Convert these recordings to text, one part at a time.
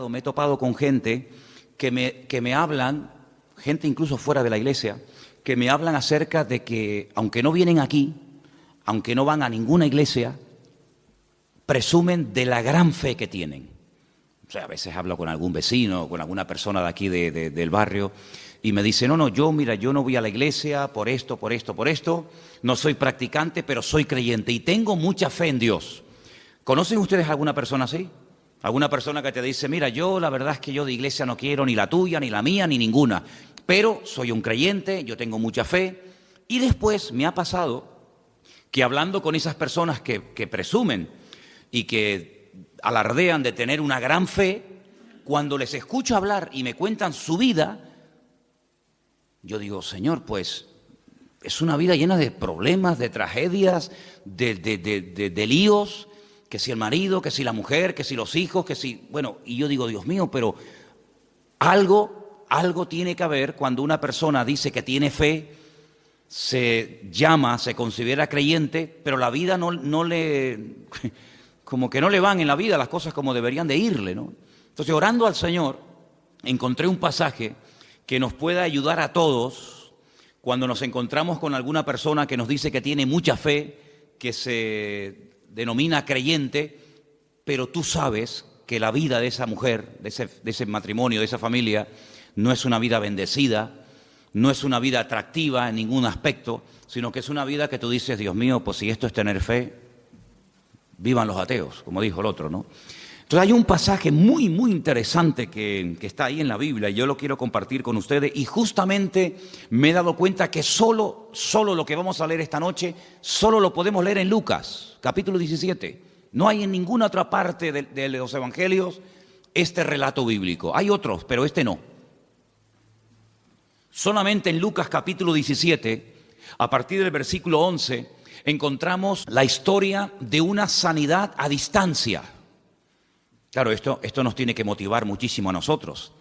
Me he topado con gente que me hablan, gente incluso fuera de la iglesia, que me hablan acerca de que, aunque no vienen aquí, aunque no van a ninguna iglesia, presumen de la gran fe que tienen. O sea, a veces hablo con algún vecino, con alguna persona de aquí del barrio, y me dice, no, yo no voy a la iglesia por esto, no soy practicante, pero soy creyente y tengo mucha fe en Dios. ¿Conocen ustedes alguna persona así? Alguna persona que te dice, mira, yo la verdad es que yo de iglesia no quiero ni la tuya, ni la mía, ni ninguna, pero soy un creyente, yo tengo mucha fe. Y después me ha pasado que hablando con esas personas que presumen y que alardean de tener una gran fe, cuando les escucho hablar y me cuentan su vida, yo digo, Señor, pues es una vida llena de problemas, de tragedias, de líos, que si el marido, que si la mujer, que si los hijos, que si... Bueno, y yo digo, Dios mío, pero algo tiene que haber cuando una persona dice que tiene fe, se considera creyente, pero la vida no le... como que no le van en la vida las cosas como deberían de irle, ¿no? Entonces, orando al Señor, encontré un pasaje que nos pueda ayudar a todos cuando nos encontramos con alguna persona que nos dice que tiene mucha fe, que se denomina creyente, pero tú sabes que la vida de esa mujer, de ese matrimonio, de esa familia, no es una vida bendecida, no es una vida atractiva en ningún aspecto, sino que es una vida que tú dices, Dios mío, pues si esto es tener fe, vivan los ateos, como dijo el otro, ¿no? Entonces hay un pasaje muy interesante que está ahí en la Biblia y yo lo quiero compartir con ustedes y justamente me he dado cuenta que solo lo que vamos a leer esta noche, solo lo podemos leer en Lucas, capítulo 17. No hay en ninguna otra parte de los evangelios este relato bíblico. Hay otros, pero este no. Solamente en Lucas capítulo 17, a partir del versículo 11, encontramos la historia de una sanidad a distancia. Claro, esto nos tiene que motivar muchísimo a nosotros,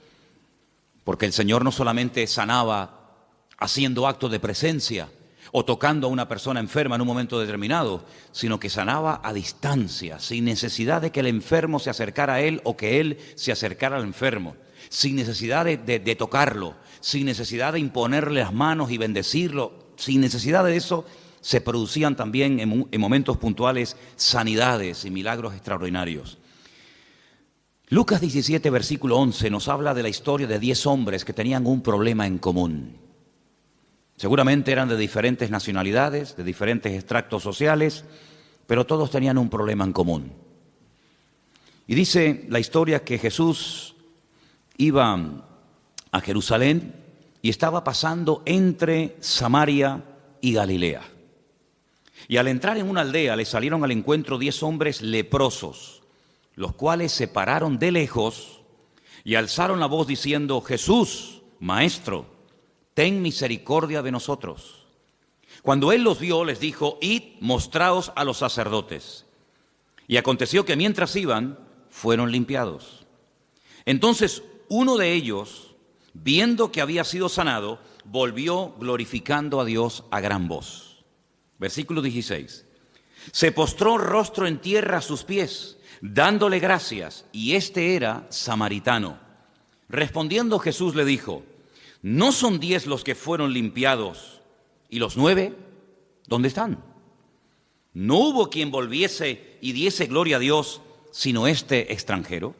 porque el Señor no solamente sanaba haciendo actos de presencia o tocando a una persona enferma en un momento determinado, sino que sanaba a distancia, sin necesidad de que el enfermo se acercara a Él o que Él se acercara al enfermo, sin necesidad de tocarlo, sin necesidad de imponerle las manos y bendecirlo, sin necesidad de eso, se producían también en momentos puntuales sanidades y milagros extraordinarios. Lucas 17, versículo 11, nos habla de la historia de 10 hombres que tenían un problema en común. Seguramente eran de diferentes nacionalidades, de diferentes extractos sociales, pero todos tenían un problema en común. Y dice la historia que Jesús iba a Jerusalén y estaba pasando entre Samaria y Galilea. Y al entrar en una aldea le salieron al encuentro 10 hombres leprosos, los cuales se pararon de lejos y alzaron la voz diciendo, Jesús, Maestro, ten misericordia de nosotros. Cuando él los vio, les dijo, id, mostraos a los sacerdotes. Y aconteció que mientras iban, fueron limpiados. Entonces uno de ellos, viendo que había sido sanado, volvió glorificando a Dios a gran voz. Versículo 16. Se postró rostro en tierra a sus pies, dándole gracias, y este era samaritano. Respondiendo Jesús le dijo, ¿no son 10 los que fueron limpiados, y los 9, dónde están? No hubo quien volviese y diese gloria a Dios, sino este extranjero.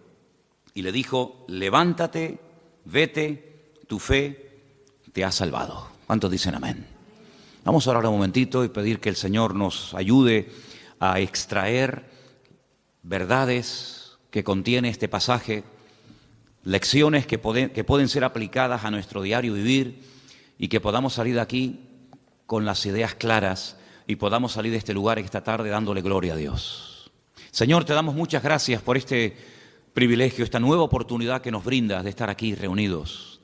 Y le dijo, levántate, vete, tu fe te ha salvado. ¿Cuántos dicen amén? Vamos a orar un momentito y pedir que el Señor nos ayude a extraer verdades que contiene este pasaje, lecciones que pueden ser aplicadas a nuestro diario vivir y que podamos salir de aquí con las ideas claras y podamos salir de este lugar esta tarde dándole gloria a Dios. Señor, te damos muchas gracias por este privilegio, esta nueva oportunidad que nos brindas de estar aquí reunidos.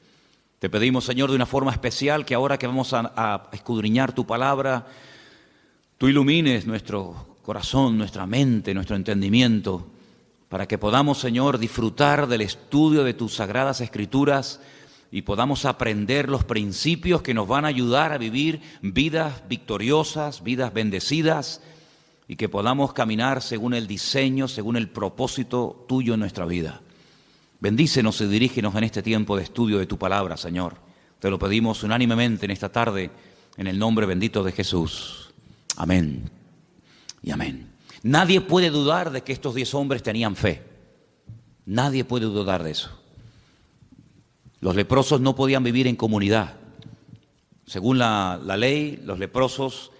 Te pedimos, Señor, de una forma especial que ahora que vamos a escudriñar tu palabra, tú ilumines nuestro corazón, nuestra mente, nuestro entendimiento, para que podamos, Señor, disfrutar del estudio de tus sagradas escrituras y podamos aprender los principios que nos van a ayudar a vivir vidas victoriosas, vidas bendecidas y que podamos caminar según el diseño, según el propósito tuyo en nuestra vida. Bendícenos y dirígenos en este tiempo de estudio de tu palabra, Señor. Te lo pedimos unánimemente en esta tarde, en el nombre bendito de Jesús. Amén y amén. Nadie puede dudar de que estos 10 hombres tenían fe. Nadie puede dudar de eso. Los leprosos no podían vivir en comunidad. Según la ley, los leprosos,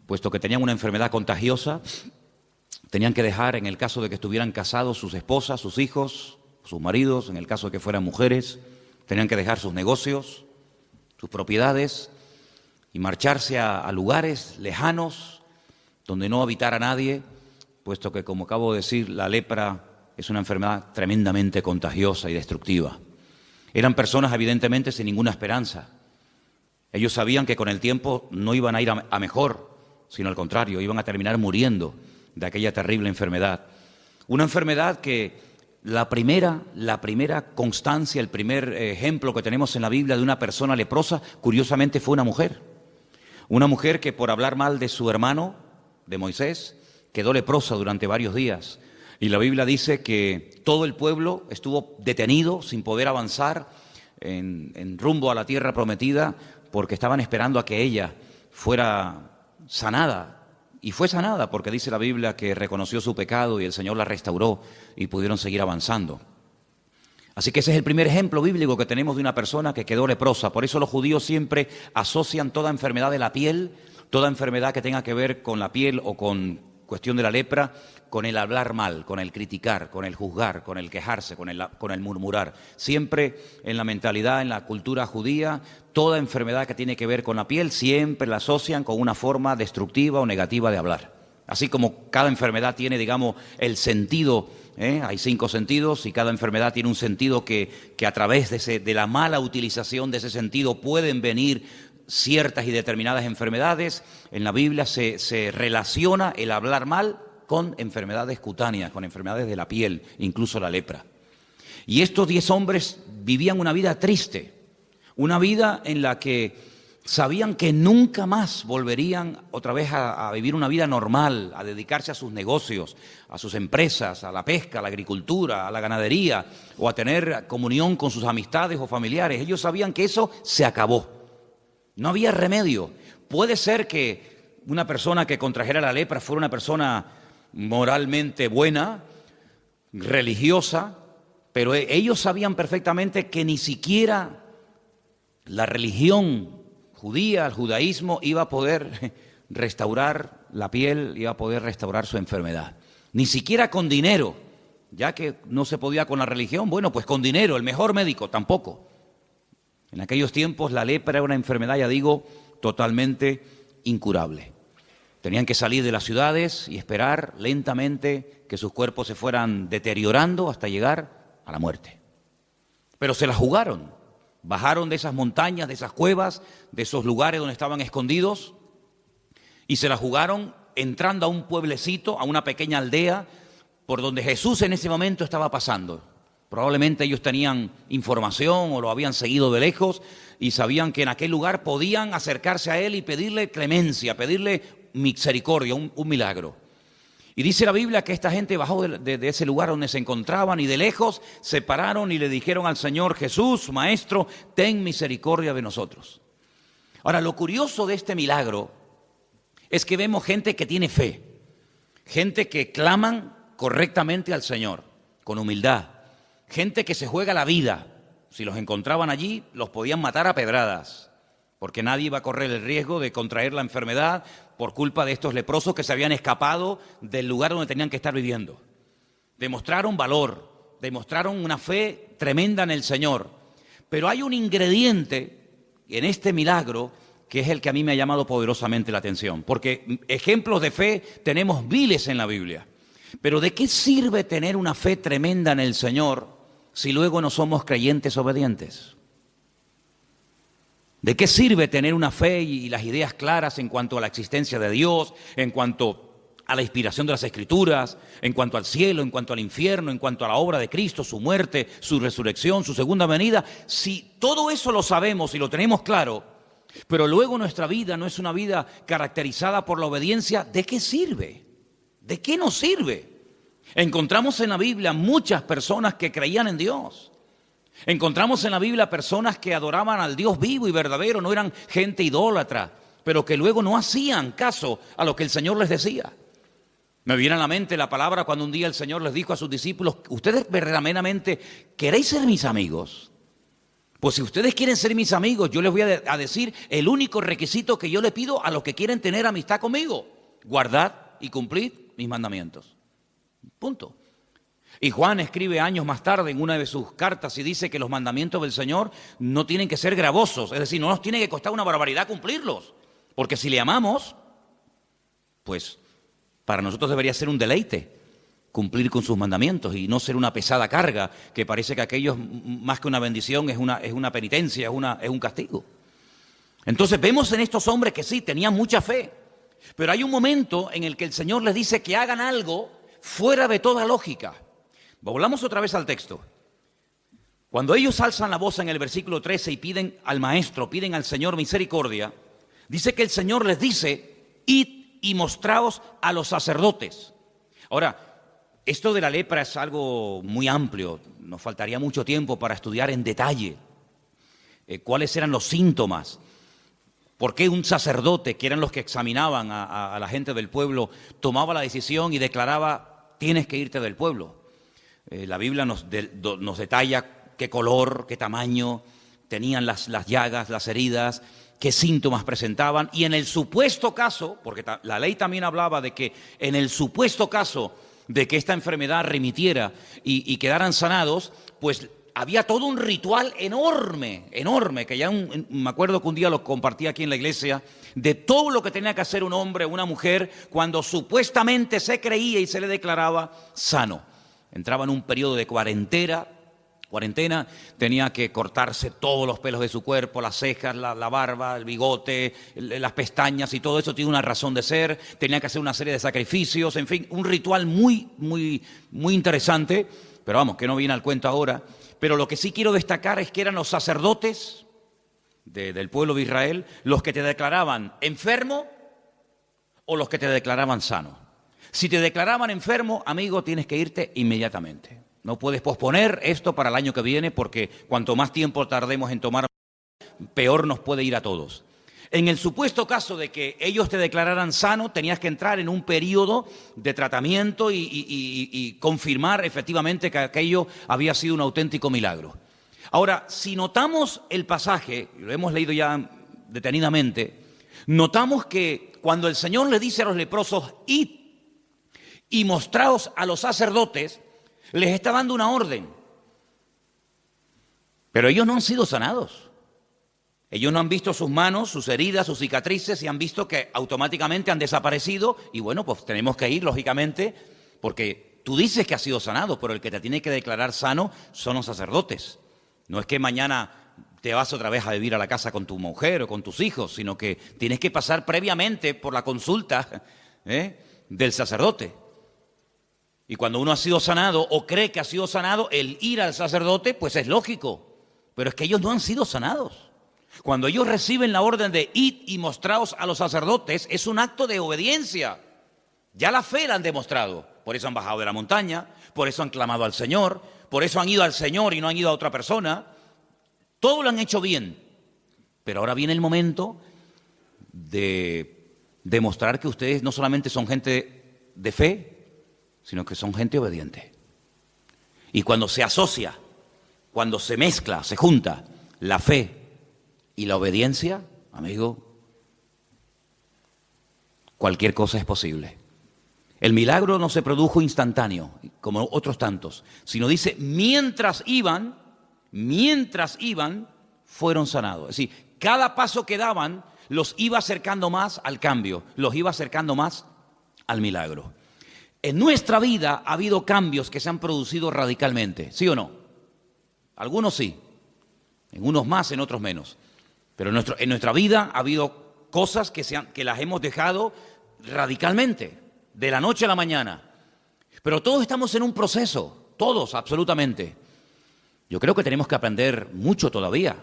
puesto que tenían una enfermedad contagiosa, tenían que dejar, en el caso de que estuvieran casados, sus esposas, sus hijos, sus maridos, en el caso de que fueran mujeres, tenían que dejar sus negocios, sus propiedades y marcharse a lugares lejanos donde no habitara nadie, puesto que, como acabo de decir, la lepra es una enfermedad tremendamente contagiosa y destructiva. Eran personas evidentemente sin ninguna esperanza. Ellos sabían que con el tiempo no iban a ir a mejor, sino al contrario, iban a terminar muriendo de aquella terrible enfermedad. Una enfermedad que la primera constancia, el primer ejemplo que tenemos en la Biblia de una persona leprosa, curiosamente fue una mujer. Una mujer que por hablar mal de su hermano, de Moisés, quedó leprosa durante varios días. Y la Biblia dice que todo el pueblo estuvo detenido sin poder avanzar en rumbo a la tierra prometida porque estaban esperando a que ella fuera sanada. Y fue sanada porque dice la Biblia que reconoció su pecado y el Señor la restauró y pudieron seguir avanzando. Así que ese es el primer ejemplo bíblico que tenemos de una persona que quedó leprosa. Por eso los judíos siempre asocian toda enfermedad de la piel, toda enfermedad que tenga que ver con la piel o con cuestión de la lepra, con el hablar mal, con el criticar, con el juzgar, con el quejarse, con el murmurar. Siempre en la mentalidad, en la cultura judía, toda enfermedad que tiene que ver con la piel siempre la asocian con una forma destructiva o negativa de hablar. Así como cada enfermedad tiene, digamos, el sentido, hay 5 sentidos y cada enfermedad tiene un sentido que a través de la mala utilización de ese sentido pueden venir ciertas y determinadas enfermedades. En la Biblia se relaciona el hablar mal con enfermedades cutáneas, con enfermedades de la piel, incluso la lepra. Y estos 10 hombres vivían una vida triste, una vida en la que sabían que nunca más volverían otra vez a vivir una vida normal, a dedicarse a sus negocios, a sus empresas, a la pesca, a la agricultura, a la ganadería, o a tener comunión con sus amistades o familiares. Ellos sabían que eso se acabó. No había remedio. Puede ser que una persona que contrajera la lepra fuera una persona moralmente buena, religiosa, pero ellos sabían perfectamente que ni siquiera la religión judía, el judaísmo, iba a poder restaurar la piel, iba a poder restaurar su enfermedad. Ni siquiera con dinero, ya que no se podía con la religión, bueno, pues con dinero, el mejor médico, tampoco. En aquellos tiempos la lepra era una enfermedad, ya digo, totalmente incurable. Tenían que salir de las ciudades y esperar lentamente que sus cuerpos se fueran deteriorando hasta llegar a la muerte. Pero se la jugaron, bajaron de esas montañas, de esas cuevas, de esos lugares donde estaban escondidos y se la jugaron entrando a un pueblecito, a una pequeña aldea por donde Jesús en ese momento estaba pasando. Probablemente ellos tenían información o lo habían seguido de lejos y sabían que en aquel lugar podían acercarse a él y pedirle clemencia, pedirle misericordia, un milagro. Y dice la Biblia que esta gente bajó de ese lugar donde se encontraban y de lejos se pararon y le dijeron al Señor: Jesús, Maestro, ten misericordia de nosotros. Ahora, lo curioso de este milagro es que vemos gente que tiene fe, gente que claman correctamente al Señor, con humildad. Gente que se juega la vida. Si los encontraban allí, los podían matar a pedradas, porque nadie iba a correr el riesgo de contraer la enfermedad por culpa de estos leprosos que se habían escapado del lugar donde tenían que estar viviendo. Demostraron valor, demostraron una fe tremenda en el Señor. Pero hay un ingrediente en este milagro que es el que a mí me ha llamado poderosamente la atención, porque ejemplos de fe tenemos miles en la Biblia. Pero ¿de qué sirve tener una fe tremenda en el Señor si luego no somos creyentes obedientes? ¿De qué sirve tener una fe y las ideas claras en cuanto a la existencia de Dios, en cuanto a la inspiración de las Escrituras, en cuanto al cielo, en cuanto al infierno, en cuanto a la obra de Cristo, su muerte, su resurrección, su segunda venida? Si todo eso lo sabemos y lo tenemos claro, pero luego nuestra vida no es una vida caracterizada por la obediencia, ¿de qué sirve? ¿De qué nos sirve? Encontramos en la Biblia muchas personas que creían en Dios. Encontramos en la Biblia personas que adoraban al Dios vivo y verdadero, no eran gente idólatra, pero que luego no hacían caso a lo que el Señor les decía. Me viene a la mente la palabra cuando un día el Señor les dijo a sus discípulos: ¿ustedes verdaderamente queréis ser mis amigos? Pues si ustedes quieren ser mis amigos, yo les voy a decir el único requisito que yo le pido a los que quieren tener amistad conmigo: guardad y cumplid mis mandamientos. Punto. Y Juan escribe años más tarde en una de sus cartas y dice que los mandamientos del Señor no tienen que ser gravosos, es decir, no nos tiene que costar una barbaridad cumplirlos, porque si le amamos, pues para nosotros debería ser un deleite cumplir con sus mandamientos y no ser una pesada carga que parece que aquello más que una bendición es una penitencia, es un castigo. Entonces vemos en estos hombres que sí, tenían mucha fe, pero hay un momento en el que el Señor les dice que hagan algo fuera de toda lógica. Volvamos otra vez al texto. Cuando ellos alzan la voz en el versículo 13 y piden al Maestro, piden al Señor misericordia, dice que el Señor les dice: id y mostraos a los sacerdotes. Ahora, esto de la lepra es algo muy amplio, nos faltaría mucho tiempo para estudiar en detalle cuáles eran los síntomas. ¿Por qué un sacerdote, que eran los que examinaban a la gente del pueblo, tomaba la decisión y declaraba: tienes que irte del pueblo? La Biblia nos detalla qué color, qué tamaño tenían las llagas, las heridas, qué síntomas presentaban. Y en el supuesto caso, porque la ley también hablaba de que en el supuesto caso de que esta enfermedad remitiera y quedaran sanados, pues había todo un ritual enorme, que ya me acuerdo que un día lo compartí aquí en la iglesia, de todo lo que tenía que hacer un hombre o una mujer cuando supuestamente se creía y se le declaraba sano. Entraba en un periodo de cuarentena, tenía que cortarse todos los pelos de su cuerpo, las cejas, la barba, el bigote, las pestañas, y todo eso tiene una razón de ser. Tenía que hacer una serie de sacrificios, en fin, un ritual muy interesante, pero vamos, que no viene al cuento ahora. Pero lo que sí quiero destacar es que eran los sacerdotes del pueblo de Israel los que te declaraban enfermo o los que te declaraban sano. Si te declaraban enfermo, amigo, tienes que irte inmediatamente. No puedes posponer esto para el año que viene, porque cuanto más tiempo tardemos en tomar, peor nos puede ir a todos. En el supuesto caso de que ellos te declararan sano, tenías que entrar en un periodo de tratamiento y confirmar efectivamente que aquello había sido un auténtico milagro. Ahora, si notamos el pasaje, lo hemos leído ya detenidamente, notamos que cuando el Señor le dice a los leprosos: id y mostraos a los sacerdotes, les está dando una orden. Pero ellos no han sido sanados. Ellos no han visto sus manos, sus heridas, sus cicatrices, y han visto que automáticamente han desaparecido. Y bueno, pues tenemos que ir, lógicamente, porque tú dices que has sido sanado, pero el que te tiene que declarar sano son los sacerdotes. No es que mañana te vas otra vez a vivir a la casa con tu mujer o con tus hijos, sino que tienes que pasar previamente por la consulta del sacerdote. Y cuando uno ha sido sanado o cree que ha sido sanado, el ir al sacerdote pues es lógico, pero es que ellos no han sido sanados. Cuando ellos reciben la orden de id y mostraos a los sacerdotes, es un acto de obediencia. Ya la fe la han demostrado, por eso han bajado de la montaña, por eso han clamado al Señor, por eso han ido al Señor y no han ido a otra persona. Todo lo han hecho bien, pero ahora viene el momento de demostrar que ustedes no solamente son gente de fe, sino que son gente obediente. Y cuando se asocia, cuando se mezcla, se junta la fe y la obediencia, amigo, cualquier cosa es posible. El milagro no se produjo instantáneo, como otros tantos, sino dice, mientras iban, fueron sanados. Es decir, cada paso que daban los iba acercando más al cambio, los iba acercando más al milagro. En nuestra vida ha habido cambios que se han producido radicalmente, ¿sí o no? Algunos sí, en unos más, en otros menos. Pero en nuestra vida ha habido cosas que las hemos dejado radicalmente, de la noche a la mañana. Pero todos estamos en un proceso, todos, absolutamente. Yo creo que tenemos que aprender mucho todavía.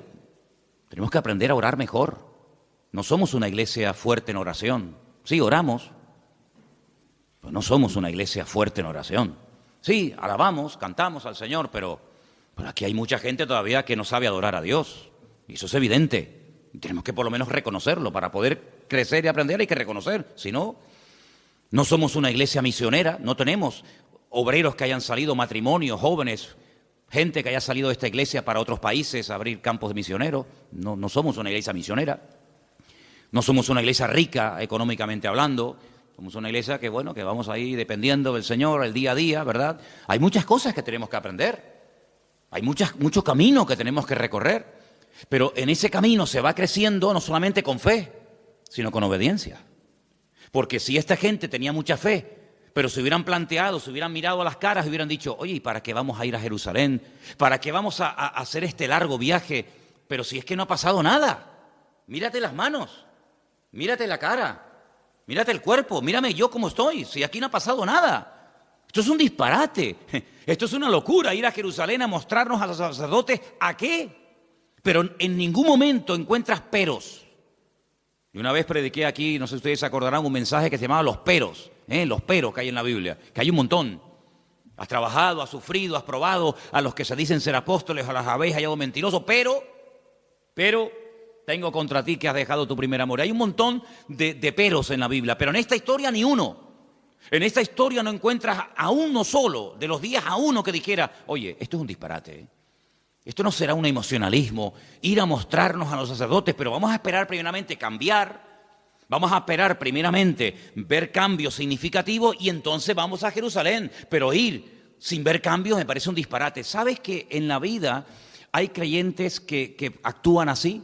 Tenemos que aprender a orar mejor. No somos una iglesia fuerte en oración. Sí, oramos, Pues no somos una iglesia fuerte en oración. Sí, alabamos, cantamos al Señor, pero aquí hay mucha gente todavía que no sabe adorar a Dios. Y eso es evidente. Y tenemos que por lo menos reconocerlo. Para poder crecer y aprender hay que reconocer. Si no, no somos una iglesia misionera, no tenemos obreros que hayan salido, matrimonios, jóvenes, gente que haya salido de esta iglesia para otros países a abrir campos de misioneros. No somos una iglesia misionera. No somos una iglesia rica económicamente hablando. Somos una iglesia que vamos ahí dependiendo del Señor el día a día, ¿verdad? Hay muchas cosas que tenemos que aprender. Hay muchos caminos que tenemos que recorrer. Pero en ese camino se va creciendo no solamente con fe, sino con obediencia. Porque si esta gente tenía mucha fe, pero se hubieran planteado, se hubieran mirado a las caras y hubieran dicho, oye, ¿y para qué vamos a ir a Jerusalén? ¿Para qué vamos a hacer este largo viaje? Pero si es que no ha pasado nada. Mírate las manos, mírate la cara, mírate el cuerpo, mírame yo cómo estoy, si aquí no ha pasado nada. Esto es un disparate, esto es una locura, ir a Jerusalén a mostrarnos a los sacerdotes, ¿a qué? Pero en ningún momento encuentras peros. Y una vez prediqué aquí, no sé si ustedes se acordarán, un mensaje que se llamaba los peros que hay en la Biblia, que hay un montón. Has trabajado, has sufrido, has probado, a los que se dicen ser apóstoles, a las habéis hallado mentirosos, pero tengo contra ti que has dejado tu primer amor. Hay un montón de peros en la Biblia, pero en esta historia ni uno. En esta historia no encuentras a uno solo, de los días a uno que dijera, oye, esto es un disparate, Esto no será un emocionalismo, ir a mostrarnos a los sacerdotes, pero vamos a esperar primeramente cambiar, vamos a esperar primeramente ver cambios significativos y entonces vamos a Jerusalén. Pero ir sin ver cambios me parece un disparate. ¿Sabes que en la vida hay creyentes que actúan así?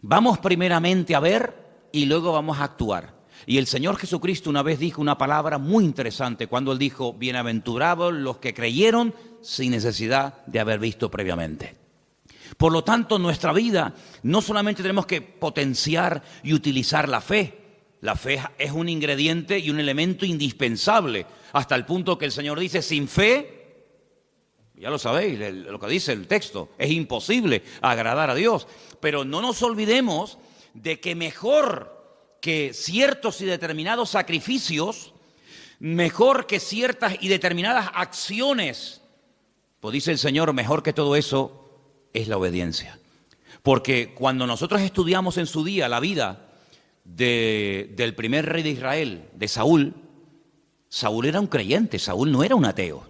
Vamos primeramente a ver y luego vamos a actuar. Y el Señor Jesucristo una vez dijo una palabra muy interesante cuando Él dijo, bienaventurados los que creyeron sin necesidad de haber visto previamente. Por lo tanto, en nuestra vida no solamente tenemos que potenciar y utilizar la fe. La fe es un ingrediente y un elemento indispensable, hasta el punto que el Señor dice, sin fe, ya lo sabéis, lo que dice el texto, es imposible agradar a Dios. Pero no nos olvidemos de que mejor que ciertos y determinados sacrificios, mejor que ciertas y determinadas acciones, pues dice el Señor, mejor que todo eso es la obediencia. Porque cuando nosotros estudiamos en su día la vida del primer rey de Israel, de Saúl, Saúl era un creyente, Saúl no era un ateo,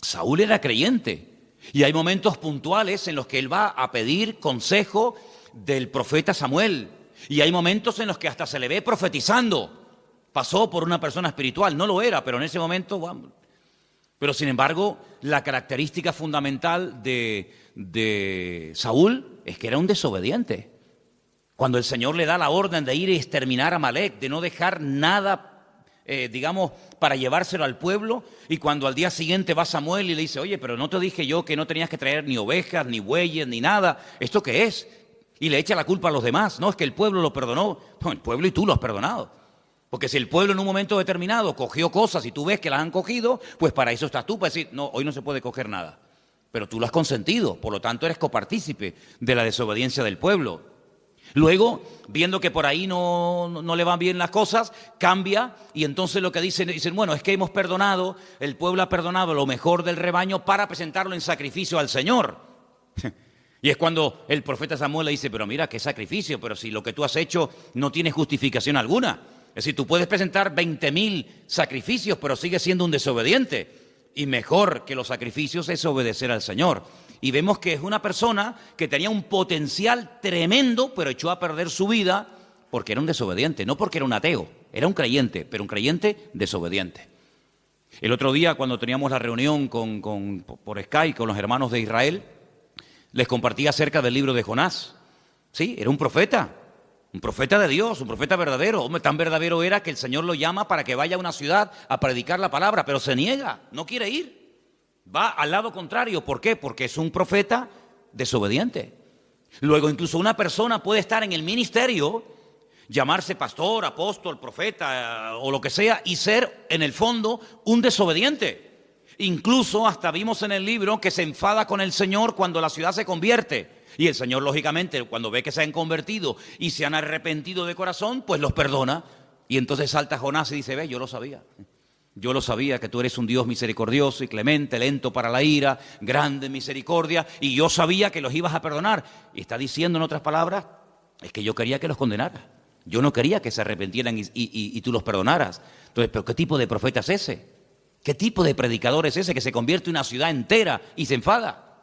Saúl era creyente. Y hay momentos puntuales en los que él va a pedir consejo del profeta Samuel. Y hay momentos en los que hasta se le ve profetizando. Pasó por una persona espiritual, no lo era, pero en ese momento... Bueno, pero sin embargo, la característica fundamental de Saúl es que era un desobediente. Cuando el Señor le da la orden de ir y exterminar a Amalek, de no dejar nada, para llevárselo al pueblo, y cuando al día siguiente va Samuel y le dice, oye, pero no te dije yo que no tenías que traer ni ovejas, ni bueyes, ni nada, ¿esto qué es? Y le echa la culpa a los demás, no, es que el pueblo lo perdonó. No, el pueblo y tú lo has perdonado. Porque si el pueblo en un momento determinado cogió cosas y tú ves que las han cogido, pues para eso estás tú, para decir, no, hoy no se puede coger nada. Pero tú lo has consentido, por lo tanto eres copartícipe de la desobediencia del pueblo. Luego, viendo que por ahí no le van bien las cosas, cambia y entonces lo que dicen, bueno, es que hemos perdonado, el pueblo ha perdonado lo mejor del rebaño para presentarlo en sacrificio al Señor. Y es cuando el profeta Samuel le dice, pero mira, qué sacrificio, pero si lo que tú has hecho no tiene justificación alguna. Es decir, tú puedes presentar 20.000 sacrificios, pero sigues siendo un desobediente. Y mejor que los sacrificios es obedecer al Señor. Y vemos que es una persona que tenía un potencial tremendo, pero echó a perder su vida porque era un desobediente, no porque era un ateo, era un creyente, pero un creyente desobediente. El otro día, cuando teníamos la reunión por Skype con los hermanos de Israel, les compartí acerca del libro de Jonás. Sí, era un profeta de Dios, un profeta verdadero. Hombre, tan verdadero era que el Señor lo llama para que vaya a una ciudad a predicar la palabra, pero se niega, no quiere ir. Va al lado contrario. ¿Por qué? Porque es un profeta desobediente. Luego, incluso una persona puede estar en el ministerio, llamarse pastor, apóstol, profeta o lo que sea, y ser en el fondo un desobediente. Incluso hasta vimos en el libro que se enfada con el Señor cuando la ciudad se convierte. Y el Señor, lógicamente, cuando ve que se han convertido y se han arrepentido de corazón, pues los perdona. Y entonces salta Jonás y dice, ve, yo lo sabía. Yo lo sabía que tú eres un Dios misericordioso y clemente, lento para la ira, grande en misericordia, y yo sabía que los ibas a perdonar. Y está diciendo en otras palabras, es que yo quería que los condenaras. Yo no quería que se arrepintieran y tú los perdonaras. Entonces, ¿pero qué tipo de profeta es ese? ¿Qué tipo de predicador es ese que se convierte en una ciudad entera y se enfada?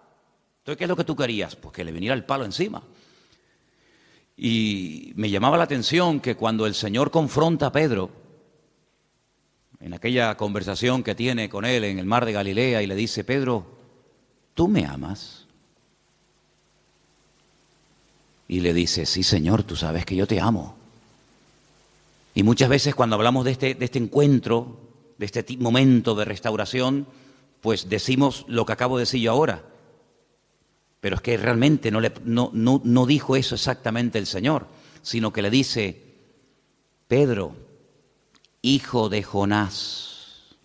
Entonces, ¿qué es lo que tú querías? Pues que le viniera el palo encima. Y me llamaba la atención que cuando el Señor confronta a Pedro, en aquella conversación que tiene con él en el mar de Galilea, y le dice: Pedro, ¿tú me amas? Y le dice: sí, Señor, tú sabes que yo te amo. Y muchas veces cuando hablamos de este encuentro, de este momento de restauración, pues decimos lo que acabo de decir yo ahora. Pero es que realmente no dijo eso exactamente el Señor, sino que le dice: Pedro, hijo de Jonás.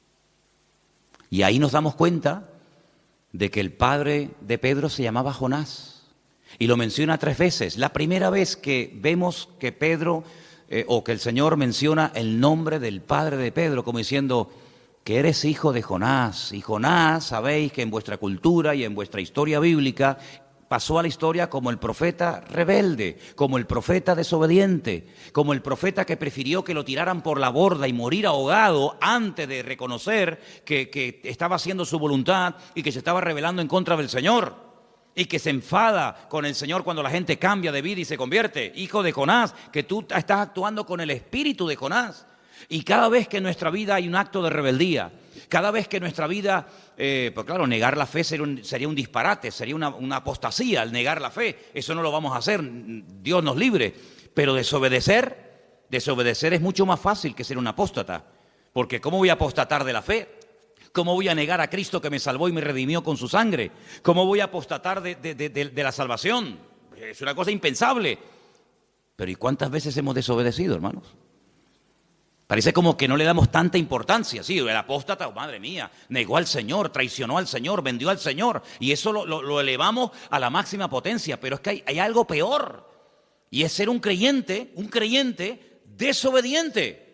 Y ahí nos damos cuenta de que el padre de Pedro se llamaba Jonás. Y lo menciona 3 veces. La primera vez que vemos que Pedro, o que el Señor menciona el nombre del padre de Pedro, como diciendo que eres hijo de Jonás. Y Jonás, sabéis que en vuestra cultura y en vuestra historia bíblica, pasó a la historia como el profeta rebelde, como el profeta desobediente, como el profeta que prefirió que lo tiraran por la borda y morir ahogado antes de reconocer que estaba haciendo su voluntad y que se estaba rebelando en contra del Señor. Y que se enfada con el Señor cuando la gente cambia de vida y se convierte. Hijo de Jonás, que tú estás actuando con el espíritu de Jonás. Y cada vez que en nuestra vida hay un acto de rebeldía, cada vez que en nuestra vida, pues claro, negar la fe sería un disparate, sería una apostasía el negar la fe. Eso no lo vamos a hacer, Dios nos libre. Pero desobedecer es mucho más fácil que ser un apóstata. Porque ¿cómo voy a apostatar de la fe? ¿Cómo voy a negar a Cristo que me salvó y me redimió con su sangre? ¿Cómo voy a apostatar de la salvación? Es una cosa impensable. Pero ¿y cuántas veces hemos desobedecido, hermanos? Parece como que no le damos tanta importancia. Sí, el apóstata, oh, madre mía, negó al Señor, traicionó al Señor, vendió al Señor. Y eso lo elevamos a la máxima potencia. Pero es que hay algo peor. Y es ser un creyente desobediente.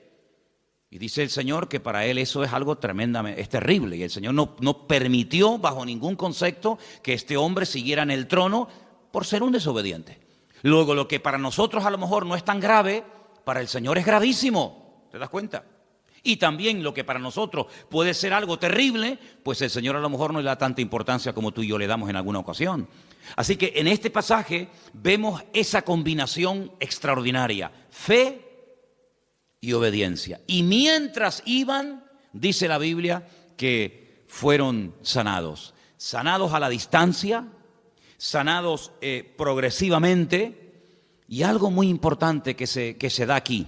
Y dice el Señor que para Él eso es algo tremendamente, es terrible. Y el Señor no permitió bajo ningún concepto que este hombre siguiera en el trono por ser un desobediente. Luego, lo que para nosotros a lo mejor no es tan grave, para el Señor es gravísimo. ¿Te das cuenta? Y también lo que para nosotros puede ser algo terrible, pues el Señor a lo mejor no le da tanta importancia como tú y yo le damos en alguna ocasión. Así que en este pasaje vemos esa combinación extraordinaria: fe y obediencia. Y mientras iban, dice la Biblia, que fueron sanados. Sanados a la distancia, sanados progresivamente. Y algo muy importante que se da aquí.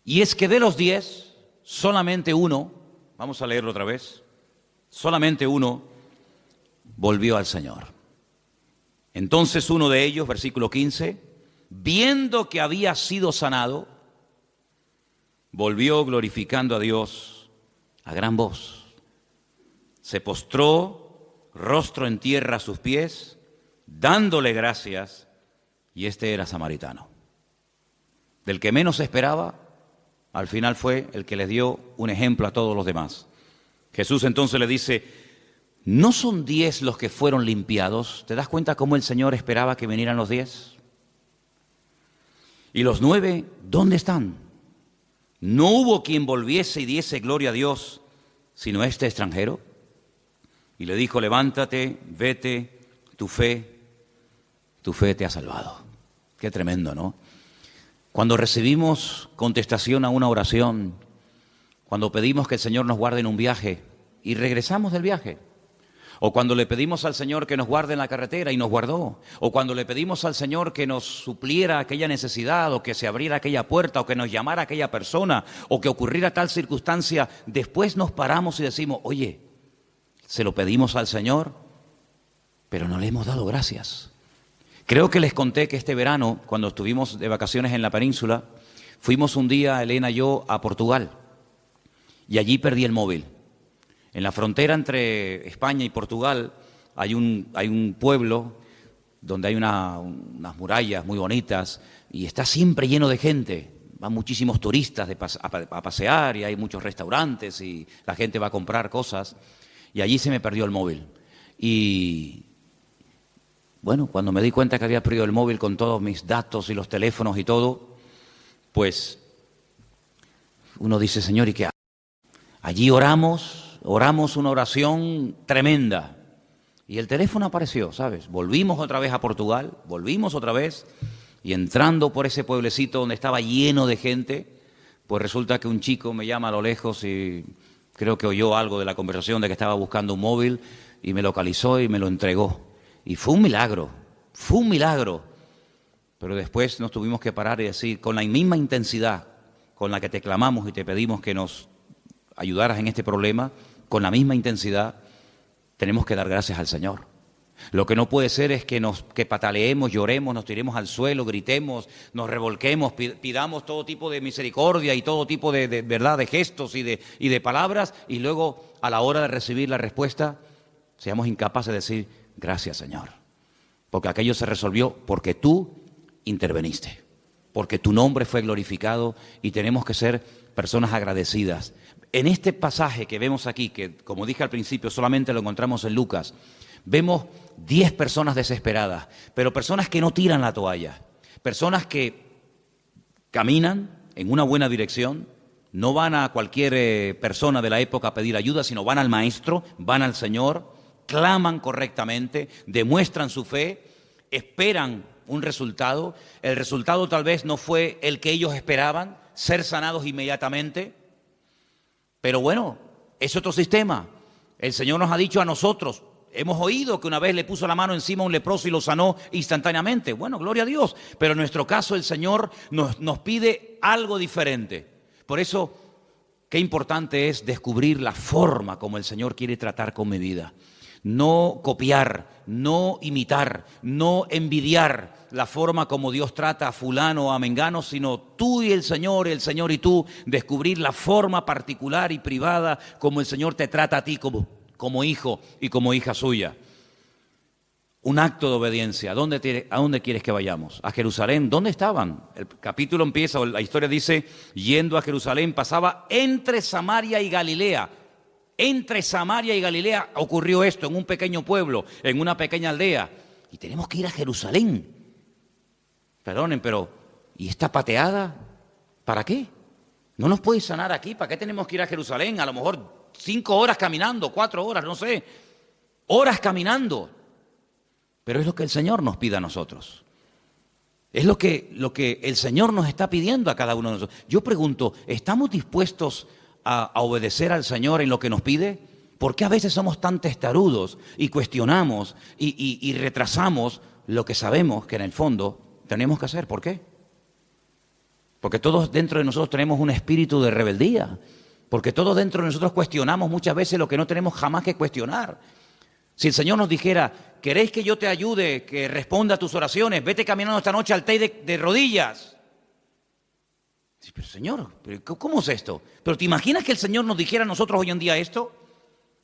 Y es que de los 10, solamente uno, vamos a leerlo otra vez, solamente uno volvió al Señor. Entonces uno de ellos, versículo 15, viendo que había sido sanado, volvió glorificando a Dios a gran voz. Se postró, rostro en tierra a sus pies, dándole gracias, y este era samaritano. Del que menos esperaba, al final fue el que les dio un ejemplo a todos los demás. Jesús entonces le dice: ¿no son 10 los que fueron limpiados? ¿Te das cuenta cómo el Señor esperaba que vinieran los 10? ¿Y los 9 dónde están? ¿No hubo quien volviese y diese gloria a Dios, sino este extranjero? Y le dijo: levántate, vete, tu fe te ha salvado. Qué tremendo, ¿no? Cuando recibimos contestación a una oración, cuando pedimos que el Señor nos guarde en un viaje y regresamos del viaje, o cuando le pedimos al Señor que nos guarde en la carretera y nos guardó, o cuando le pedimos al Señor que nos supliera aquella necesidad, o que se abriera aquella puerta, o que nos llamara aquella persona, o que ocurriera tal circunstancia, después nos paramos y decimos: oye, se lo pedimos al Señor, pero no le hemos dado gracias. Creo que les conté que este verano, cuando estuvimos de vacaciones en la península, fuimos un día, Elena y yo, a Portugal, y allí perdí el móvil. En la frontera entre España y Portugal hay un pueblo donde hay unas murallas muy bonitas y está siempre lleno de gente. van muchísimos turistas a pasear y hay muchos restaurantes y la gente va a comprar cosas. Y allí se me perdió el móvil. Y bueno, cuando me di cuenta que había perdido el móvil con todos mis datos y los teléfonos y todo, pues uno dice, Señor, ¿y qué hago? Allí oramos una oración tremenda. Y el teléfono apareció, ¿sabes? Volvimos otra vez a Portugal, volvimos otra vez, y entrando por ese pueblecito donde estaba lleno de gente, pues resulta que un chico me llama a lo lejos y creo que oyó algo de la conversación de que estaba buscando un móvil y me localizó y me lo entregó. Y fue un milagro. Pero después nos tuvimos que parar y decir, con la misma intensidad con la que te clamamos y te pedimos que nos ayudaras en este problema, con la misma intensidad tenemos que dar gracias al Señor. Lo que no puede ser es que pataleemos, lloremos, nos tiremos al suelo, gritemos, nos revolquemos, pidamos todo tipo de misericordia y todo tipo de verdad, de gestos y de palabras, y luego a la hora de recibir la respuesta seamos incapaces de decir gracias, Señor, porque aquello se resolvió porque tú interveniste, porque tu nombre fue glorificado y tenemos que ser personas agradecidas. En este pasaje que vemos aquí, que como dije al principio solamente lo encontramos en Lucas, vemos 10 personas desesperadas, pero personas que no tiran la toalla, personas que caminan en una buena dirección, no van a cualquier persona de la época a pedir ayuda, sino van al Maestro, van al Señor, claman correctamente, demuestran su fe, esperan un resultado. El resultado tal vez no fue el que ellos esperaban, ser sanados inmediatamente, pero bueno, es otro sistema. El Señor nos ha dicho a nosotros, hemos oído que una vez le puso la mano encima a un leproso y lo sanó instantáneamente. Bueno, gloria a Dios, pero en nuestro caso el Señor nos pide algo diferente. Por eso, qué importante es descubrir la forma como el Señor quiere tratar con mi vida. No copiar, no imitar, no envidiar la forma como Dios trata a fulano o a mengano, sino tú y el Señor y tú, descubrir la forma particular y privada como el Señor te trata a ti como hijo y como hija suya. Un acto de obediencia. ¿A dónde quieres que vayamos? ¿A Jerusalén? ¿Dónde estaban? El capítulo empieza, o la historia dice, yendo a Jerusalén, pasaba entre Samaria y Galilea. Entre Samaria y Galilea ocurrió esto, en un pequeño pueblo, en una pequeña aldea. Y tenemos que ir a Jerusalén. Perdonen, pero ¿y esta pateada? ¿Para qué? ¿No nos puede sanar aquí? ¿Para qué tenemos que ir a Jerusalén? A lo mejor 5 horas caminando, 4 horas, no sé. Horas caminando. Pero es lo que el Señor nos pide a nosotros. Es lo que el Señor nos está pidiendo a cada uno de nosotros. Yo pregunto, ¿estamos dispuestos a obedecer al Señor en lo que nos pide? ¿Por qué a veces somos tan testarudos y cuestionamos y retrasamos lo que sabemos que en el fondo tenemos que hacer? ¿Por qué? Porque todos dentro de nosotros tenemos un espíritu de rebeldía. Porque todos dentro de nosotros cuestionamos muchas veces lo que no tenemos jamás que cuestionar. Si el Señor nos dijera, ¿queréis que yo te ayude, que responda a tus oraciones? Vete caminando esta noche al Teide de rodillas. Sí, pero Señor, ¿cómo es esto? ¿Pero te imaginas que el Señor nos dijera a nosotros hoy en día esto?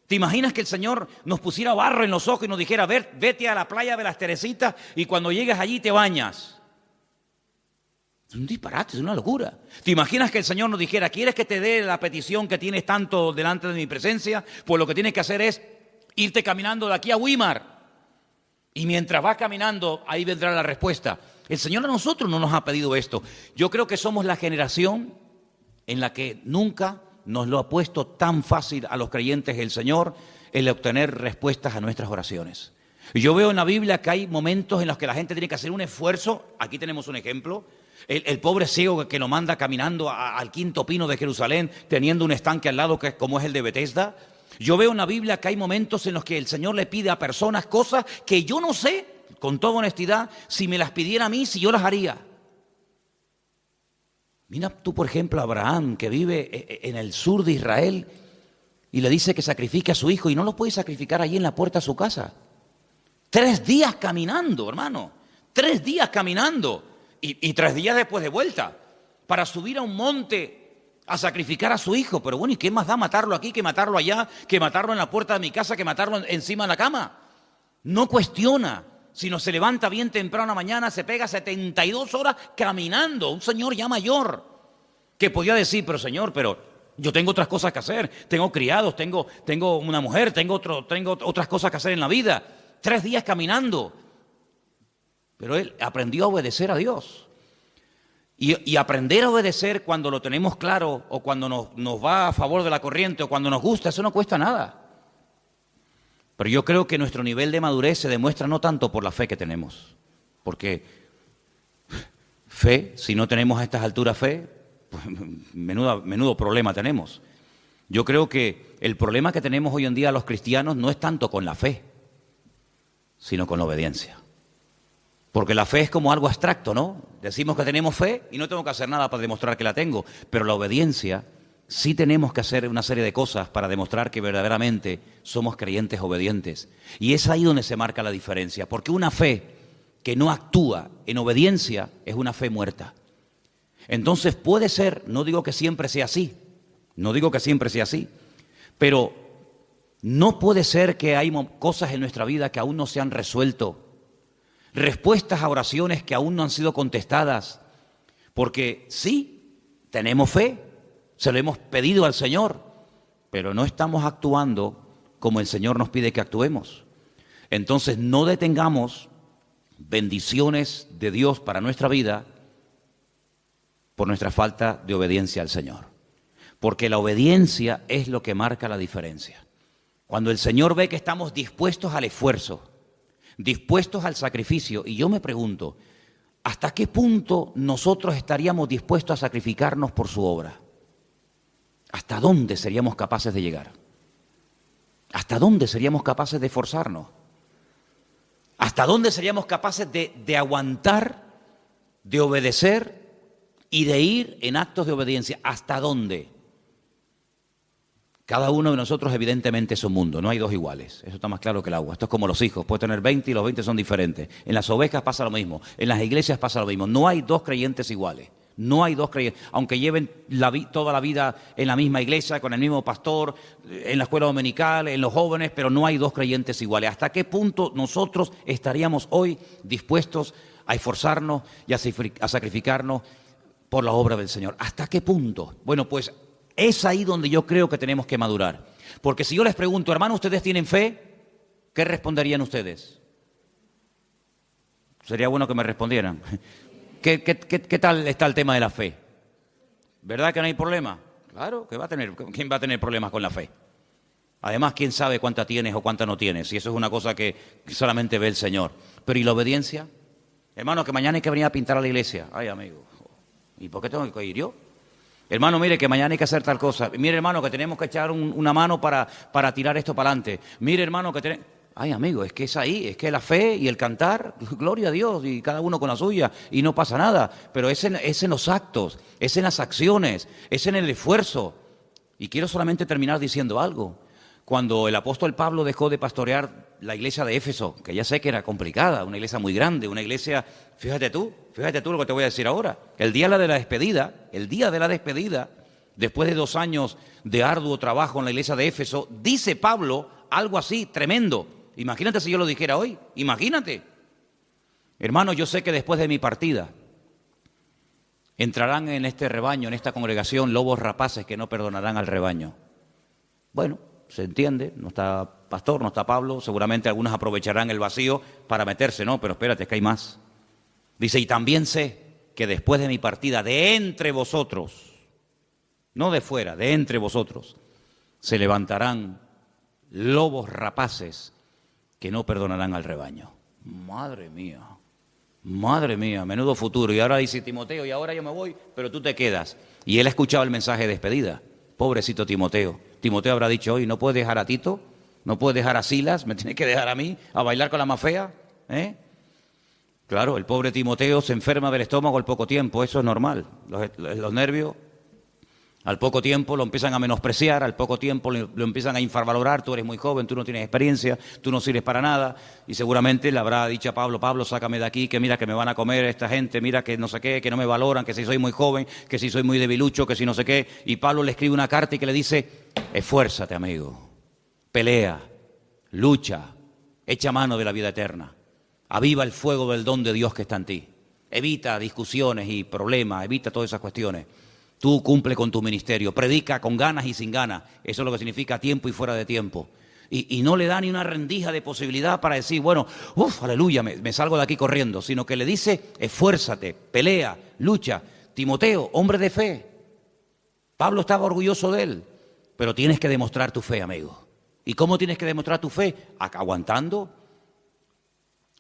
¿Te imaginas que el Señor nos pusiera barro en los ojos y nos dijera, vete a la playa de las Teresitas y cuando llegues allí te bañas? Es un disparate, es una locura. ¿Te imaginas que el Señor nos dijera, ¿quieres que te dé la petición que tienes tanto delante de mi presencia? Pues lo que tienes que hacer es irte caminando de aquí a Weimar. Y mientras vas caminando, ahí vendrá la respuesta. El Señor a nosotros no nos ha pedido esto. Yo creo que somos la generación en la que nunca nos lo ha puesto tan fácil a los creyentes el Señor el obtener respuestas a nuestras oraciones. Y yo veo en la Biblia que hay momentos en los que la gente tiene que hacer un esfuerzo. Aquí tenemos un ejemplo. El pobre ciego que lo manda caminando al quinto pino de Jerusalén, teniendo un estanque al lado que como es el de Betesda. Yo veo en la Biblia que hay momentos en los que el Señor le pide a personas cosas que yo no sé, con toda honestidad, si me las pidiera a mí, si yo las haría. Mira tú, por ejemplo, a Abraham, que vive en el sur de Israel, y le dice que sacrifique a su hijo, y no lo puede sacrificar allí en la puerta de su casa. 3 días caminando, hermano. 3 días caminando. Y 3 días después de vuelta. Para subir a un monte a sacrificar a su hijo. Pero bueno, ¿y qué más da matarlo aquí que matarlo allá? Que matarlo en la puerta de mi casa, que matarlo encima de la cama. No cuestiona. Sino se levanta bien temprano a la mañana, se pega 72 horas caminando. Un señor ya mayor. Que podía decir, pero Señor, pero yo tengo otras cosas que hacer, tengo criados, tengo una mujer, tengo otras cosas que hacer en la vida. 3 días caminando. Pero él aprendió a obedecer a Dios. Y aprender a obedecer cuando lo tenemos claro, o cuando nos va a favor de la corriente, o cuando nos gusta, eso no cuesta nada. Pero yo creo que nuestro nivel de madurez se demuestra no tanto por la fe que tenemos. Porque fe, si no tenemos a estas alturas fe, pues menudo problema tenemos. Yo creo que el problema que tenemos hoy en día los cristianos no es tanto con la fe, sino con la obediencia. Porque la fe es como algo abstracto, ¿no? Decimos que tenemos fe y no tengo que hacer nada para demostrar que la tengo. Pero la obediencia, sí tenemos que hacer una serie de cosas para demostrar que verdaderamente somos creyentes obedientes. Y es ahí donde se marca la diferencia. Porque una fe que no actúa en obediencia es una fe muerta. Entonces puede ser, no digo que siempre sea así, pero no puede ser que hay cosas en nuestra vida que aún no se han resuelto, respuestas a oraciones que aún no han sido contestadas, porque sí, tenemos fe, se lo hemos pedido al Señor, pero no estamos actuando como el Señor nos pide que actuemos. Entonces no detengamos bendiciones de Dios para nuestra vida por nuestra falta de obediencia al Señor. Porque la obediencia es lo que marca la diferencia. Cuando el Señor ve que estamos dispuestos al esfuerzo, dispuestos al sacrificio, y yo me pregunto, ¿hasta qué punto nosotros estaríamos dispuestos a sacrificarnos por su obra? ¿Hasta dónde seríamos capaces de llegar? ¿Hasta dónde seríamos capaces de esforzarnos? ¿Hasta dónde seríamos capaces de aguantar, de obedecer y de ir en actos de obediencia? ¿Hasta dónde? Cada uno de nosotros evidentemente es un mundo, no hay dos iguales, eso está más claro que el agua. Esto es como los hijos, puede tener 20 y los 20 son diferentes. En las ovejas pasa lo mismo, en las iglesias pasa lo mismo. No hay dos creyentes iguales, no hay dos creyentes, aunque lleven toda la vida en la misma iglesia, con el mismo pastor, en la escuela dominical, en los jóvenes, pero no hay dos creyentes iguales. ¿Hasta qué punto nosotros estaríamos hoy dispuestos a esforzarnos y a sacrificarnos por la obra del Señor? ¿Hasta qué punto? Bueno, pues es ahí donde yo creo que tenemos que madurar. Porque si yo les pregunto, hermano, ¿ustedes tienen fe? ¿Qué responderían ustedes? Sería bueno que me respondieran. ¿Qué tal está el tema de la fe? ¿Verdad que no hay problema? Claro, ¿quién va a tener problemas con la fe? Además, ¿quién sabe cuánta tienes o cuánta no tienes? Y eso es una cosa que solamente ve el Señor. Pero ¿y la obediencia? Hermano, que mañana hay que venir a pintar a la iglesia. Ay, amigo, ¿y por qué tengo que ir yo? Hermano, mire que mañana hay que hacer tal cosa. Mire, hermano, que tenemos que echar una mano para tirar esto para adelante. Mire, hermano, que tenemos... Ay, amigo, es que es ahí, es que la fe y el cantar, gloria a Dios, y cada uno con la suya, y no pasa nada. Pero es en los actos, es en las acciones, es en el esfuerzo. Y quiero solamente terminar diciendo algo. Cuando el apóstol Pablo dejó de pastorear la iglesia de Éfeso, que ya sé que era complicada, una iglesia muy grande, una iglesia, fíjate tú lo que te voy a decir ahora. El día de la despedida, después de 2 años de arduo trabajo en la iglesia de Éfeso, dice Pablo algo así tremendo. Imagínate si yo lo dijera hoy, imagínate. Hermano, yo sé que después de mi partida entrarán en este rebaño, en esta congregación, lobos rapaces que no perdonarán al rebaño. Bueno, se entiende, no está pastor, no está Pablo, seguramente algunos aprovecharán el vacío para meterse, no, pero espérate, es que hay más. Dice, y también sé que después de mi partida, de entre vosotros, no de fuera, de entre vosotros, se levantarán lobos rapaces que no perdonarán al rebaño. Madre mía, menudo futuro. Y ahora dice Timoteo, y ahora yo me voy, pero tú te quedas. Y él ha escuchado el mensaje de despedida. Pobrecito Timoteo. Timoteo habrá dicho hoy, no puedes dejar a Tito, no puedes dejar a Silas, me tienes que dejar a mí a bailar con la más fea, ¿eh? Claro, el pobre Timoteo se enferma del estómago al poco tiempo, eso es normal. Los nervios, al poco tiempo lo empiezan a menospreciar, al poco tiempo lo empiezan a infravalorar, tú eres muy joven, tú no tienes experiencia, tú no sirves para nada, y seguramente le habrá dicho a Pablo, Pablo, sácame de aquí, que mira que me van a comer esta gente, mira que no sé qué, que no me valoran, que si soy muy joven, que si soy muy debilucho, que si no sé qué, y Pablo le escribe una carta y que le dice, esfuérzate, amigo, pelea, lucha, echa mano de la vida eterna, aviva el fuego del don de Dios que está en ti, evita discusiones y problemas, evita todas esas cuestiones. Tú cumple con tu ministerio, predica con ganas y sin ganas. Eso es lo que significa a tiempo y fuera de tiempo. Y no le da ni una rendija de posibilidad para decir, bueno, aleluya, me salgo de aquí corriendo, sino que le dice, esfuérzate, pelea, lucha. Timoteo, hombre de fe. Pablo estaba orgulloso de él, pero tienes que demostrar tu fe, amigo. ¿Y cómo tienes que demostrar tu fe? Aguantando.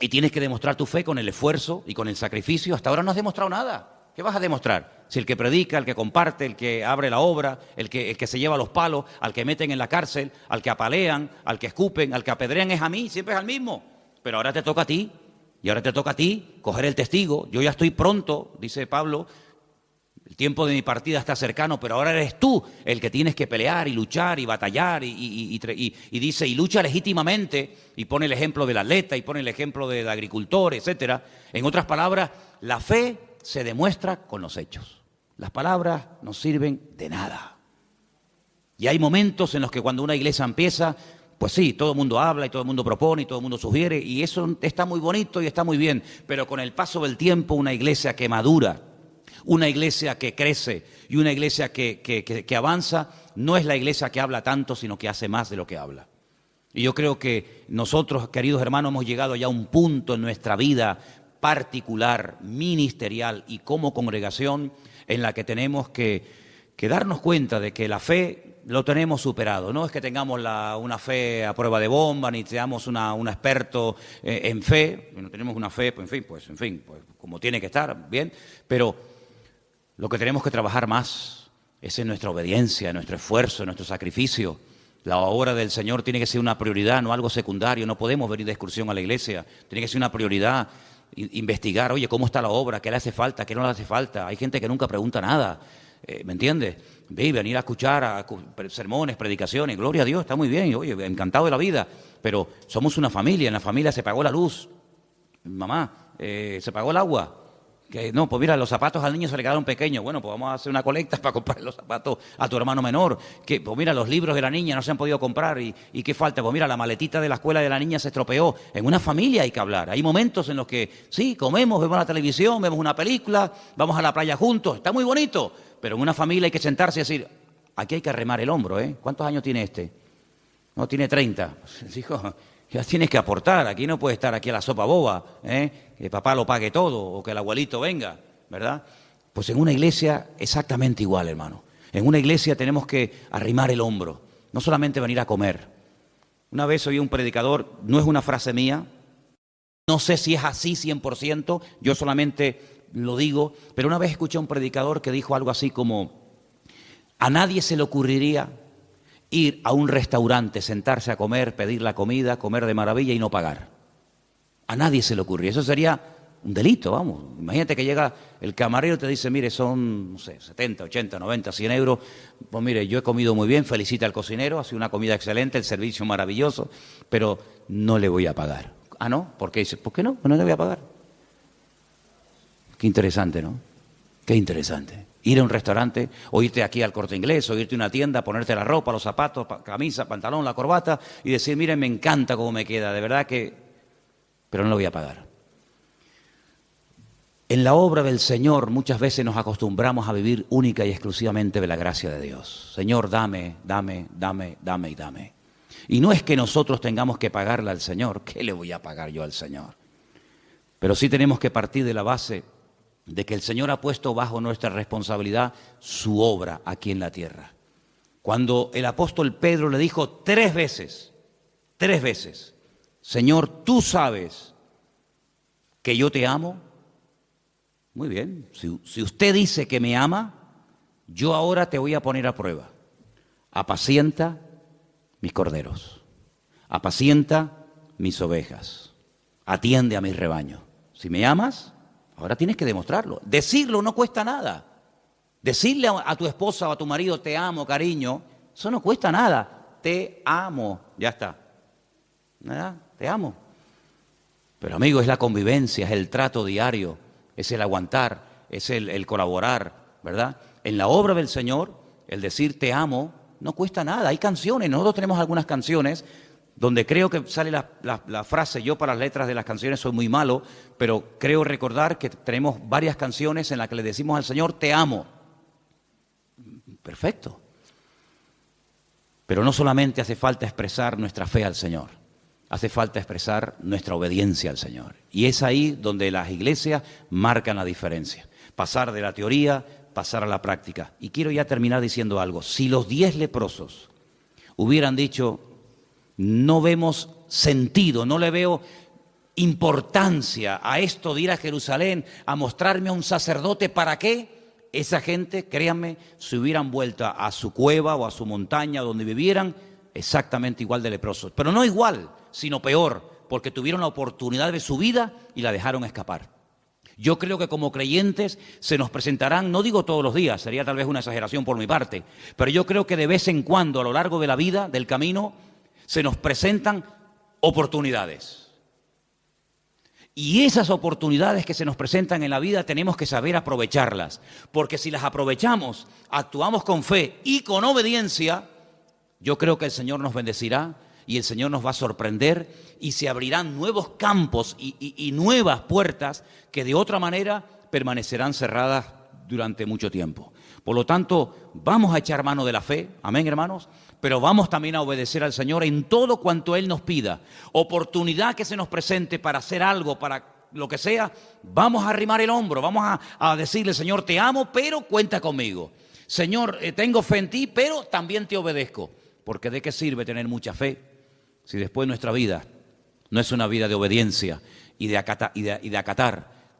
Y tienes que demostrar tu fe con el esfuerzo y con el sacrificio. Hasta ahora no has demostrado nada. ¿Qué vas a demostrar? Si el que predica, el que comparte, el que abre la obra, el que se lleva los palos, al que meten en la cárcel, al que apalean, al que escupen, al que apedrean es a mí, siempre es al mismo. Pero ahora te toca a ti, y ahora te toca a ti coger el testigo. Yo ya estoy pronto, dice Pablo, el tiempo de mi partida está cercano, pero ahora eres tú el que tienes que pelear y luchar y batallar y dice, y lucha legítimamente, y pone el ejemplo del atleta, y pone el ejemplo del agricultor, etcétera. En otras palabras, la fe se demuestra con los hechos. Las palabras no sirven de nada. Y hay momentos en los que cuando una iglesia empieza, pues sí, todo el mundo habla y todo el mundo propone y todo el mundo sugiere, y eso está muy bonito y está muy bien, pero con el paso del tiempo una iglesia que madura, una iglesia que crece y una iglesia que avanza, no es la iglesia que habla tanto, sino que hace más de lo que habla. Y yo creo que nosotros, queridos hermanos, hemos llegado ya a un punto en nuestra vida particular, ministerial y como congregación en la que tenemos que darnos cuenta de que la fe lo tenemos superado. No es que tengamos una fe a prueba de bomba, ni seamos un experto en fe. No tenemos una fe, pues como tiene que estar, bien. Pero lo que tenemos que trabajar más es en nuestra obediencia, en nuestro esfuerzo, en nuestro sacrificio. La obra del Señor tiene que ser una prioridad, no algo secundario. No podemos venir de excursión a la iglesia. Tiene que ser una prioridad. Investigar, oye, ¿cómo está la obra? ¿Qué le hace falta? ¿Qué no le hace falta? Hay gente que nunca pregunta nada, ¿me entiendes? Venir a escuchar sermones, predicaciones, gloria a Dios, está muy bien, oye, encantado de la vida, pero somos una familia, en la familia se pagó la luz, mamá, se pagó el agua, que no, pues mira, los zapatos al niño se le quedaron pequeños, bueno, pues vamos a hacer una colecta para comprar los zapatos a tu hermano menor, que pues mira, los libros de la niña no se han podido comprar, y ¿qué falta? Pues mira, la maletita de la escuela de la niña se estropeó. En una familia hay que hablar, hay momentos en los que sí, comemos, vemos la televisión, vemos una película, vamos a la playa juntos, está muy bonito, pero en una familia hay que sentarse y decir, aquí hay que arremar el hombro, ¿eh? ¿Cuántos años tiene este? No, tiene 30. Hijo, ya tienes que aportar, aquí no puede estar aquí a la sopa boba, que papá lo pague todo o que el abuelito venga, ¿verdad? Pues en una iglesia exactamente igual, hermano. En una iglesia tenemos que arrimar el hombro, no solamente venir a comer. Una vez oí un predicador, no es una frase mía, no sé si es así 100%, yo solamente lo digo, pero una vez escuché a un predicador que dijo algo así como, a nadie se le ocurriría ir a un restaurante, sentarse a comer, pedir la comida, comer de maravilla y no pagar. A nadie se le ocurriría. Eso sería un delito, vamos. Imagínate que llega el camarero y te dice, mire, son, no sé, 70, 80, 90, 100 euros. Pues mire, yo he comido muy bien, felicita al cocinero, ha sido una comida excelente, el servicio maravilloso, pero no le voy a pagar. Ah, ¿no? ¿Por qué? Dice, ¿por qué no? No le voy a pagar. Qué interesante, ¿no? Qué interesante. Ir a un restaurante, o irte aquí al Corte Inglés, o irte a una tienda, ponerte la ropa, los zapatos, camisa, pantalón, la corbata, y decir, miren, me encanta cómo me queda, de verdad que... pero no lo voy a pagar. En la obra del Señor muchas veces nos acostumbramos a vivir única y exclusivamente de la gracia de Dios. Señor, dame, dame, dame, dame y dame. Y no es que nosotros tengamos que pagarle al Señor, ¿qué le voy a pagar yo al Señor? Pero sí tenemos que partir de la base de que el Señor ha puesto bajo nuestra responsabilidad su obra aquí en la tierra. Cuando el apóstol Pedro le dijo 3 veces, Señor, tú sabes que yo te amo. Muy bien, si usted dice que me ama, yo ahora te voy a poner a prueba. Apacienta mis corderos, apacienta mis ovejas, atiende a mis rebaños. Si me amas, ahora tienes que demostrarlo. Decirlo no cuesta nada. Decirle a tu esposa o a tu marido, te amo, cariño, eso no cuesta nada. Te amo, ya está. ¿Verdad? Te amo. Pero amigo, es la convivencia, es el trato diario, es el aguantar, es el colaborar, ¿verdad? En la obra del Señor, el decir te amo no cuesta nada. Hay canciones, nosotros tenemos algunas canciones donde creo que sale la frase, yo para las letras de las canciones soy muy malo, pero creo recordar que tenemos varias canciones en las que le decimos al Señor, te amo. Perfecto. Pero no solamente hace falta expresar nuestra fe al Señor, hace falta expresar nuestra obediencia al Señor. Y es ahí donde las iglesias marcan la diferencia. Pasar de la teoría, pasar a la práctica. Y quiero ya terminar diciendo algo. Si los 10 leprosos hubieran dicho, no vemos sentido, no le veo importancia a esto de ir a Jerusalén a mostrarme a un sacerdote, ¿para qué? Esa gente, créanme, se hubieran vuelto a su cueva o a su montaña donde vivieran exactamente igual de leprosos. Pero no igual, sino peor, porque tuvieron la oportunidad de su vida y la dejaron escapar. Yo creo que como creyentes se nos presentarán, no digo todos los días, sería tal vez una exageración por mi parte, pero yo creo que de vez en cuando a lo largo de la vida, del camino, se nos presentan oportunidades. Y esas oportunidades que se nos presentan en la vida tenemos que saber aprovecharlas, porque si las aprovechamos, actuamos con fe y con obediencia, yo creo que el Señor nos bendecirá y el Señor nos va a sorprender y se abrirán nuevos campos y nuevas puertas que de otra manera permanecerán cerradas durante mucho tiempo. Por lo tanto, vamos a echar mano de la fe, amén, hermanos, pero vamos también a obedecer al Señor en todo cuanto Él nos pida. Oportunidad que se nos presente para hacer algo, para lo que sea, vamos a arrimar el hombro, vamos a decirle, Señor, te amo, pero cuenta conmigo. Señor, tengo fe en ti, pero también te obedezco. Porque ¿de qué sirve tener mucha fe si después nuestra vida no es una vida de obediencia y de acatar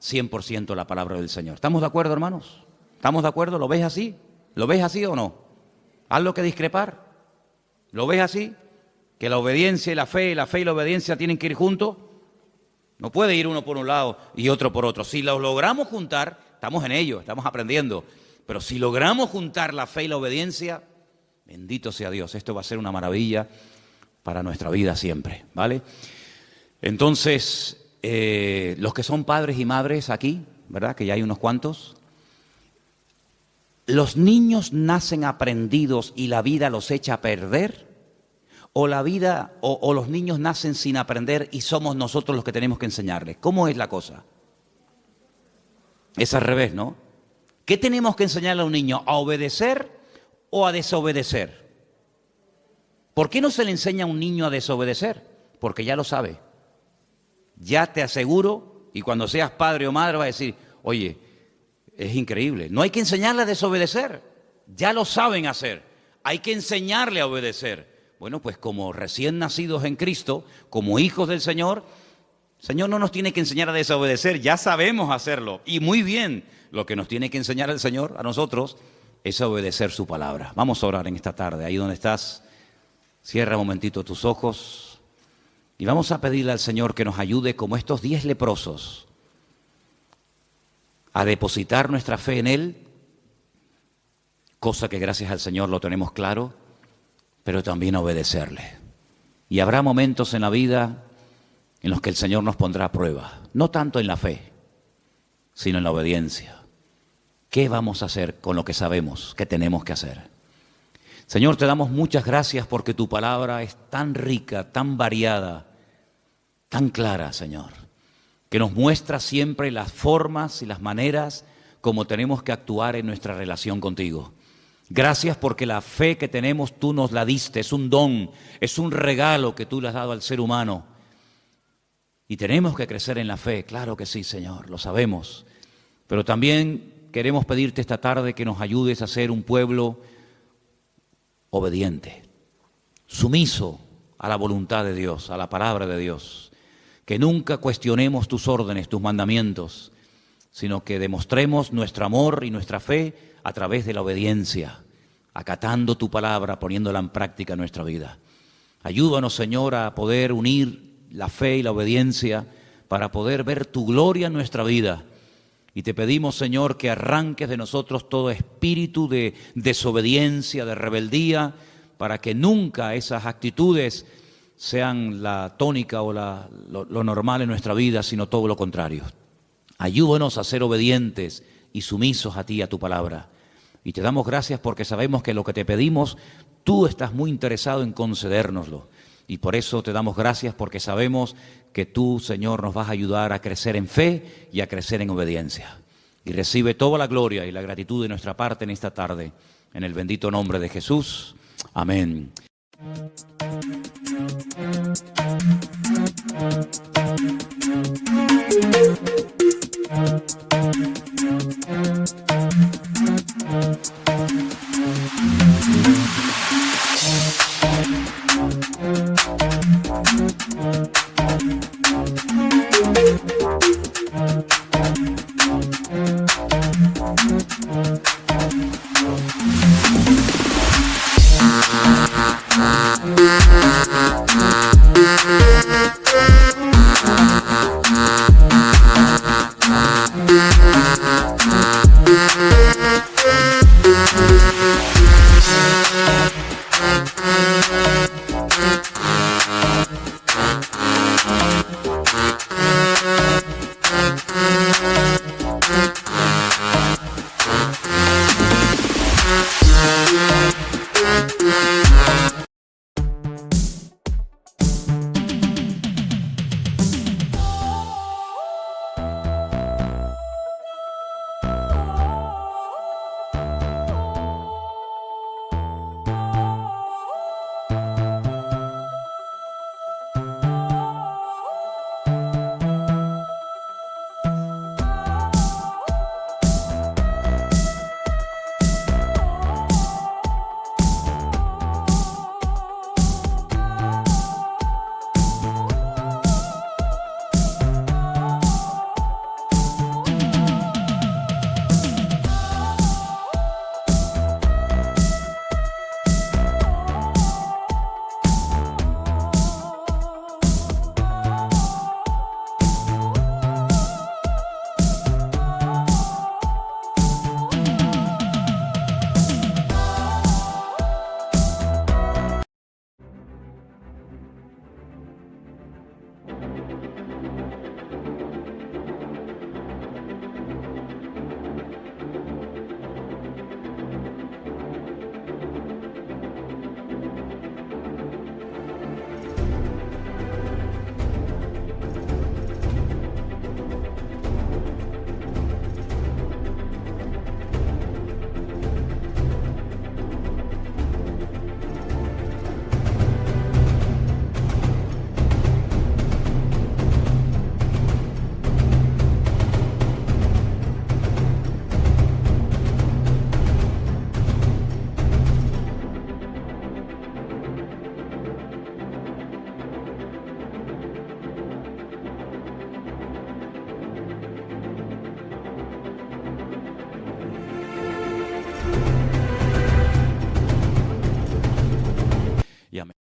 100% la palabra del Señor? ¿Estamos de acuerdo, hermanos? ¿Estamos de acuerdo? ¿Lo ves así? ¿Lo ves así o no? ¿Algo que discrepar? ¿Lo ves así? ¿Que la obediencia y la fe y la obediencia tienen que ir juntos? No puede ir uno por un lado y otro por otro. Si los logramos juntar, estamos en ello, estamos aprendiendo. Pero si logramos juntar la fe y la obediencia, bendito sea Dios, esto va a ser una maravilla para nuestra vida siempre, ¿vale? Entonces, los que son padres y madres aquí, ¿verdad? Que ya hay unos cuantos. ¿Los niños nacen aprendidos y la vida los echa a perder? ¿O la vida o los niños nacen sin aprender y somos nosotros los que tenemos que enseñarles? ¿Cómo es la cosa? Es al revés, ¿no? ¿Qué tenemos que enseñarle a un niño? ¿A obedecer o a desobedecer? ¿Por qué no se le enseña a un niño a desobedecer? Porque ya lo sabe. Ya te aseguro, y cuando seas padre o madre vas a decir, oye, es increíble. No hay que enseñarle a desobedecer. Ya lo saben hacer. Hay que enseñarle a obedecer. Bueno, pues como recién nacidos en Cristo, como hijos del Señor, el Señor no nos tiene que enseñar a desobedecer. Ya sabemos hacerlo. Y muy bien. Lo que nos tiene que enseñar el Señor a nosotros es a obedecer su palabra. Vamos a orar en esta tarde. Ahí donde estás, cierra un momentito tus ojos. Y vamos a pedirle al Señor que nos ayude como estos 10 leprosos a depositar nuestra fe en Él, cosa que gracias al Señor lo tenemos claro, pero también a obedecerle. Y habrá momentos en la vida en los que el Señor nos pondrá a prueba, no tanto en la fe, sino en la obediencia. ¿Qué vamos a hacer con lo que sabemos que tenemos que hacer? Señor, te damos muchas gracias porque tu palabra es tan rica, tan variada, tan clara, Señor, que nos muestra siempre las formas y las maneras como tenemos que actuar en nuestra relación contigo. Gracias porque la fe que tenemos tú nos la diste, es un don, es un regalo que tú le has dado al ser humano. Y tenemos que crecer en la fe, claro que sí, Señor, lo sabemos. Pero también queremos pedirte esta tarde que nos ayudes a ser un pueblo obediente, sumiso a la voluntad de Dios, a la palabra de Dios. Que nunca cuestionemos tus órdenes, tus mandamientos, sino que demostremos nuestro amor y nuestra fe a través de la obediencia, acatando tu palabra, poniéndola en práctica en nuestra vida. Ayúdanos, Señor, a poder unir la fe y la obediencia para poder ver tu gloria en nuestra vida. Y te pedimos, Señor, que arranques de nosotros todo espíritu de desobediencia, de rebeldía, para que nunca esas actitudes sean la tónica o lo normal en nuestra vida, sino todo lo contrario. Ayúdanos a ser obedientes y sumisos a ti, a tu palabra. Y te damos gracias porque sabemos que lo que te pedimos, tú estás muy interesado en concedérnoslo. Y por eso te damos gracias porque sabemos que tú, Señor, nos vas a ayudar a crecer en fe y a crecer en obediencia. Y recibe toda la gloria y la gratitud de nuestra parte en esta tarde. En el bendito nombre de Jesús. Amén.